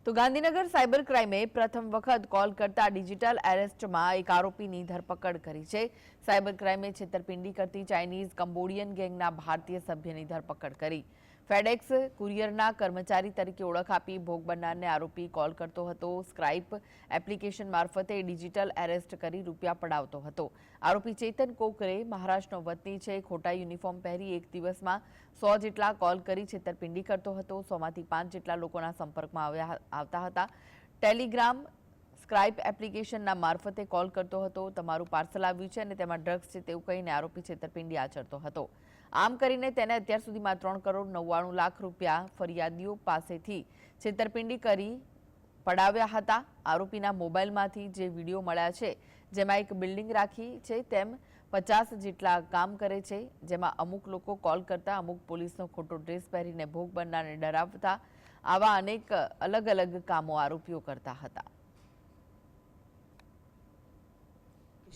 તો ગાંધીનગર સાયબર ક્રાઇમે પ્રથમ વખત કોલ કરતા ડિજિટલ એરેસ્ટમાં એક આરોપીની ધરપકડ કરી છે। સાયબર ક્રાઇમે છેતરપિંડી કરતી ચાઇનીઝ કંબોડિયન ગેંગના ભારતીય સભ્યની ધરપકડ કરી। ફેડેક્સ કુરિયરના કર્મચારી તરીકે ઓળખ આપી ભોગ બનનારને આરોપી કોલ કરતો હતો। સ્કાઇપ એપ્લિકેશન મારફતે ડિજિટલ એરેસ્ટ કરી રૂપિયા પડાવતો હતો। આરોપી ચેતન કોકરે મહારાષ્ટ્રનો વતની છે। ખોટા યુનિફોર્મ પહેરી એક દિવસમાં 100 જેટલા કોલ કરી છેતરપિંડી કરતો હતો। 100માંથી 5 જેટલા લોકોના સંપર્કમાં આવતા હતા। ટેલિગ્રામ સ્કાઇપ એપ્લિકેશનના મારફતે કોલ કરતો હતો। તમારું પાર્સલ આવ્યું છે અને તેમાં ડ્રગ્સ છે તેવું કહીને આરોપી છેતરપિંડી આચરતો હતો। આમ કરીને તેને અત્યાર સુધીમાં 3 કરોડ 99 લાખ રૂપિયા ફરિયાદીઓ પાસેથી છેતરપિંડી કરી પડાવ્યા હતા। આરોપીના મોબાઈલમાંથી જે વિડીયો મળ્યા છે જેમાં એક બિલ્ડિંગ રાખી છે તેમ 50 જેટલા કામ કરે છે, જેમાં અમુક લોકો કોલ કરતા, અમુક પોલીસનો ખોટો ડ્રેસ પહેરીને ભોગ બનનારને ડરાવતા, આવા અનેક અલગ અલગ કામો આરોપીઓ કરતા હતા।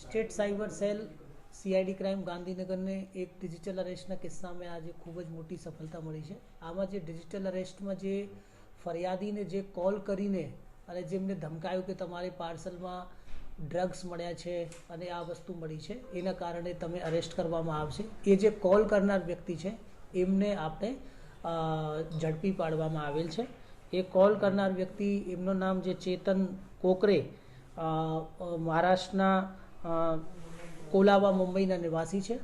State cyber cell CID crime ગાંધીનગરને એક ડિજિટલ અરેસ્ટના કિસ્સામાં આજે ખૂબ જ મોટી સફળતા મળી છે। આમાં જે ડિજિટલ અરેસ્ટમાં જે ફરિયાદીને જે કોલ કરીને અને જેમને ધમકાયું કે તમારે પાર્સલમાં ડ્રગ્સ મળ્યા છે અને આ વસ્તુ મળી છે, એના કારણે તમે અરેસ્ટ કરવામાં આવશે। એ જે કોલ કરનાર વ્યક્તિ છે એમને આપણે ઝડપી પાડવામાં આવેલ છે। એ કોલ કરનાર વ્યક્તિ, એમનું નામ જે ચેતન કોકરે, મહારાષ્ટ્રના કોલાબા મુંબઈના નિવાસી છે।